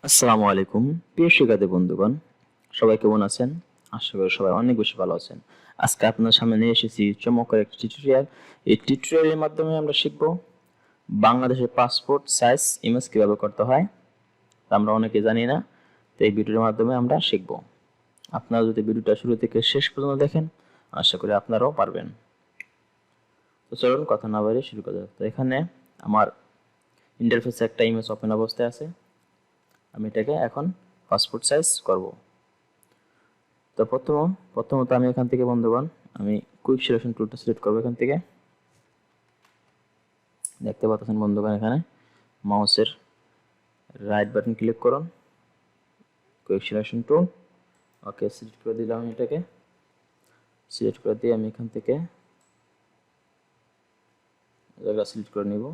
আসসালামু আলাইকুম প্রিয় শিক্ষার্থী বন্ধুগণ, সবাই কেমন আছেন? আশা করি সবাই অনেক বেশি ভালো আছেন। আজকে আপনাদের সামনে নিয়ে এসেছি চমৎকার একটি টিউটোরিয়াল। এই টিউটোরিয়ালের মাধ্যমে আমরা শিখব বাংলাদেশের পাসপোর্ট সাইজ ইমেজ কিভাবে করতে হয়। আমরা অনেকে জানি না, তো এই ভিডিওর মাধ্যমে আমরা শিখব। আপনারা যদি ভিডিওটা শুরু থেকে শেষ পর্যন্ত দেখেন, আশা করি আপনারাও পারবেন। তো চলুন কথা না বাড়িয়ে শুরু করা যাক। তো এখানে আমার ইন্টারফেসে একটা ইমেজ ওপেন অবস্থায় আছে। আমি এটাকে এখন পাসপোর্ট সাইজ করব। তো প্রথমত আমি এখান থেকে বন্ধুগণ আমি কুইক সিলেকশন টুলটা সিলেক্ট করব। এখান থেকে দেখতে পাচ্ছেন বন্ধুগণ, এখানে মাউসের রাইট বাটন ক্লিক করুন, কুইক সিলেকশন টুল। ওকে, সিলেক্ট করে দিলাম। এটাকে সিলেক্ট করে দিয়ে আমি এখান থেকে জায়গা সিলেক্ট করে নিব।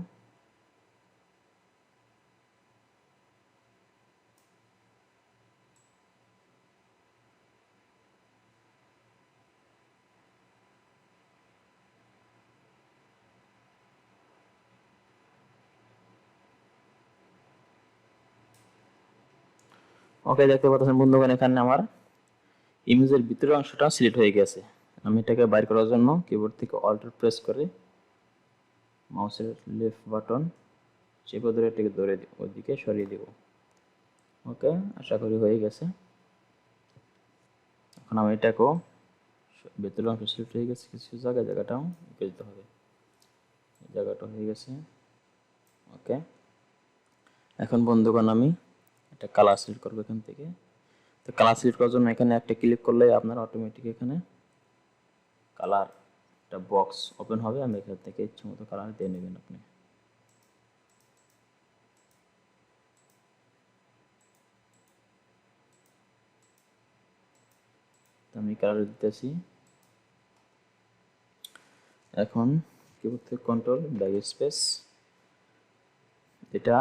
ওকে, দেখতে পাচ্ছেন বন্ধুগণ, এখানে আমার ইমেজের ভিতরের অংশটা সিলেক্ট হয়ে গেছে। আমি এটাকে বাইর করার জন্য কিবোর্ড থেকে অল্ট প্রেস করে মাউসের লেফট বাটন চেপে ধরে এটাকে ধরে ওইদিকে সরিয়ে দিব। ওকে, আশা করি হয়ে গেছে। এখন আমি এটাকেও ভেতরের অংশ সিলেক্ট হয়ে গেছে, কিছু জায়গাটাও এঁকে দিতে হবে। জায়গাটা হয়ে গেছে। ওকে, এখন বন্ধুগণ আমি একটা কালার সিলেক্ট করবো এখান থেকে। তো কালার সিলেক্ট করার জন্য এখানে একটা ক্লিক করলে আপনার অটোমেটিক এখানে কালার একটা বক্স ওপেন হবে। আমি এখান থেকে ইচ্ছে মতো কালার দিয়ে নেবেন আপনি। তো আমি কালার দিতেছি। এখন কিবোর্ড থেকে কন্ট্রোল ব্যাক স্পেস, এটা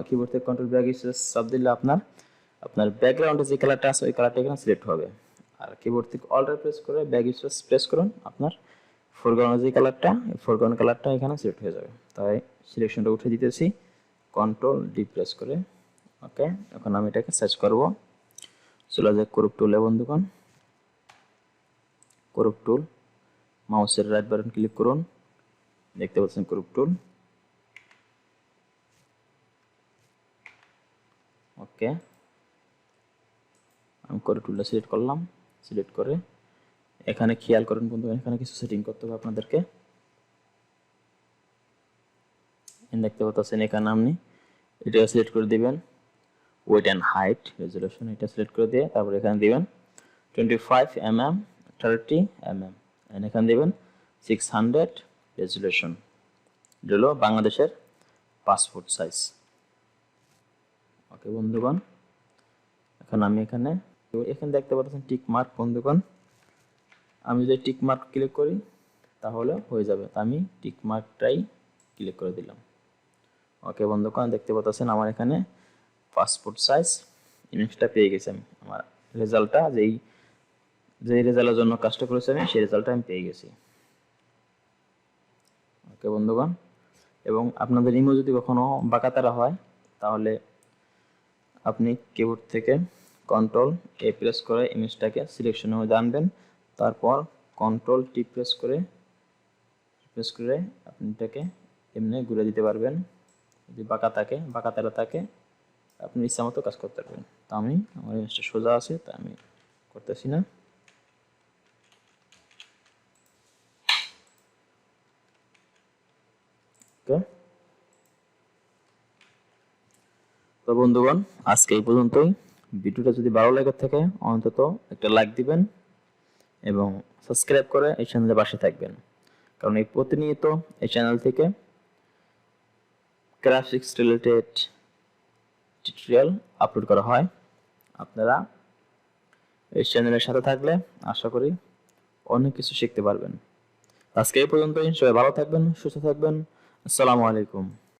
কিবোর্ড থেকে কন্ট্রোল ব্যাক স্পেস চাপ দিলে আপনার ব্যাকগ্রাউন্ডে যে কালারটা আছে ওই কালারটা এখানে সিলেক্ট হবে। আর কিবোর্ড থেকে অল্ট প্রেস করে ব্যাক স্পেস প্রেস করুন, আপনার ফোরগ্রাউন্ডে যে কালারটা এই ফোরগ্রাউন্ড কালারটা এখানে সিলেক্ট হয়ে যাবে। তাই সিলেকশনটা উঠে দিতেছি কন্ট্রোল ডি প্রেস করে। ওকে, এখন আমি এটাকে সার্চ করব। চলে যাক ক্রপ টুলে বন্ধুগণ। ক্রপ টুল, মাউসের রাইট বাটন ক্লিক করুন, দেখতে পাচ্ছেন ক্রপ টুল। ওকে, আমি ক্রপ টুলটা সিলেক্ট করলাম। সিলেক্ট করে এখানে খেয়াল করেন বন্ধু, এখানে কিছু সেটিং করতে হবে আপনাদেরকে। দেখতে পাচ্ছেন এখানে আপনি এটা সিলেক্ট করে দিবেন ওয়েট অ্যান্ড হাইট রেজুলেশন, এটা সিলেক্ট করে দিয়ে তারপর এখানে দিবেন 25 mm 30 mm, এখানে দিবেন 600 রেজুলেশন। এটা হলো বাংলাদেশের পাসপোর্ট সাইজ। ওকে বন্ধুগণ, এখন আমি এখানে দেখতে পাচ্ছেন টিক মার্ক বন্ধুগণ। আমি যদি টিক মার্ক ক্লিক করি তাহলে হয়ে যাবে। আমি টিক মার্কটাই ক্লিক করে দিলাম। ওকে বন্ধুগণ, দেখতে পাচ্ছেন আমার এখানে পাসপোর্ট সাইজ ইমেজটা পেয়ে গেছি আমি। আমার রেজাল্টটা যেই রেজাল্টের জন্য কাজটা করেছি আমি সেই রেজাল্টটা আমি পেয়ে গেছি। ওকে বন্ধুগণ, এবং আপনাদের ইমেজ যদি কখনো বাঁকাতারা হয় তাহলে আপনি কিবোর্ড থেকে কন্ট্রোল এ প্রেস করে ইমেজটাকে সিলেকশনে আনবেন, তারপর কন্ট্রোল টি প্রেস করে আপনি এটাকে এমনি ঘুরে দিতে পারবেন। যদি বাঁকাতারা থাকে আপনি ইচ্ছা মতো কাজ করতে পারবেন। তো আমার ইমেজটা সোজা আছে, তা আমি করতেছি না। ওকে, তো বন্ধুগণ আজকে এই পর্যন্তই। ভিডিওটা যদি ভালো লাগে থাকে অন্তত একটা লাইক দিবেন এবং সাবস্ক্রাইব করে এই চ্যানেলের পাশে থাকবেন, কারণ এই প্রতিনিয়ত এই চ্যানেল থেকে গ্রাফিক্স রিলেটেড টিউটোরিয়াল আপলোড করা হয়। আপনারা এই চ্যানেলের সাথে থাকলে আশা করি অনেক কিছু শিখতে পারবেন। আজকে এই পর্যন্তই। সবাই ভালো থাকবেন, সুস্থ থাকবেন। আসসালামু আলাইকুম।